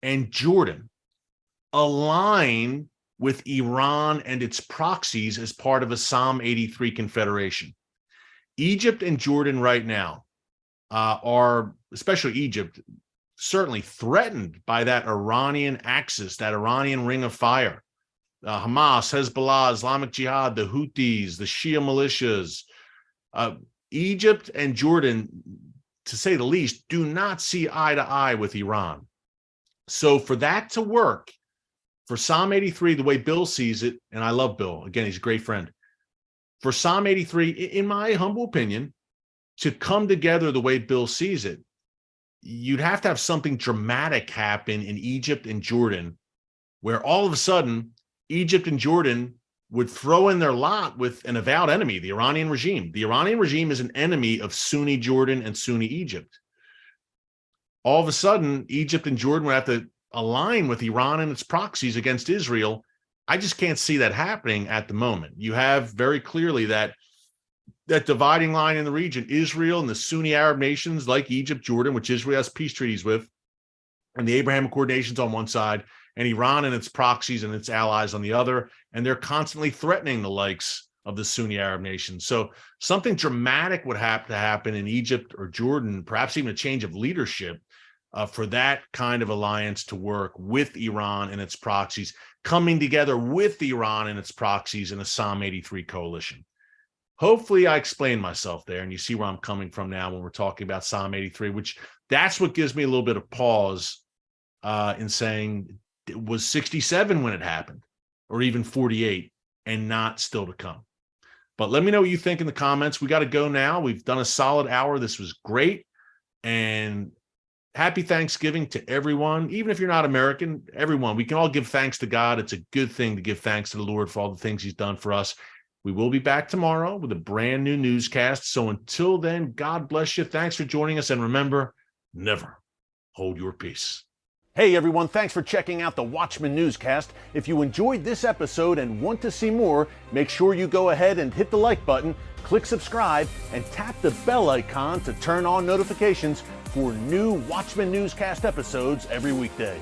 and Jordan align with Iran and its proxies as part of a Psalm 83 confederation. Egypt and Jordan right now are, especially Egypt, certainly threatened by that Iranian axis, that Iranian ring of fire. Hamas, Hezbollah, Islamic Jihad, the Houthis, the Shia militias. Egypt and Jordan, to say the least, do not see eye to eye with Iran. So for that to work, for Psalm 83, the way Bill sees it, and I love Bill, again, he's a great friend. For Psalm 83, in my humble opinion, to come together the way Bill sees it, you'd have to have something dramatic happen in Egypt and Jordan, where all of a sudden, Egypt and Jordan would throw in their lot with an avowed enemy, the Iranian regime. The Iranian regime is an enemy of Sunni Jordan and Sunni Egypt. All of a sudden, Egypt and Jordan would have to align with Iran and its proxies against Israel. I just can't see that happening at the moment. You have very clearly that dividing line in the region, Israel and the Sunni Arab nations like Egypt, Jordan, which Israel has peace treaties with, and the Abraham Accord nations on one side, and Iran and its proxies and its allies on the other, and they're constantly threatening the likes of the Sunni Arab nations. So something dramatic would have to happen in Egypt or Jordan, perhaps even a change of leadership for that kind of alliance to work with Iran and its proxies, coming together with Iran and its proxies in a Psalm 83 coalition. Hopefully I explained myself there and you see where I'm coming from now when we're talking about Psalm 83, which that's what gives me a little bit of pause in saying it was 67 when it happened, or even 48, and not still to come. But let me know what you think in the comments. We got to go now. We've done a solid hour. This was great. And happy Thanksgiving to everyone. Even if you're not American, everyone, we can all give thanks to God. It's a good thing to give thanks to the Lord for all the things he's done for us. We will be back tomorrow with a brand new newscast. So until then, God bless you. Thanks for joining us. And remember, never hold your peace. Hey everyone, thanks for checking out the Watchman Newscast. If you enjoyed this episode and want to see more, make sure you go ahead and hit the like button, click subscribe, and tap the bell icon to turn on notifications for new Watchman Newscast episodes every weekday.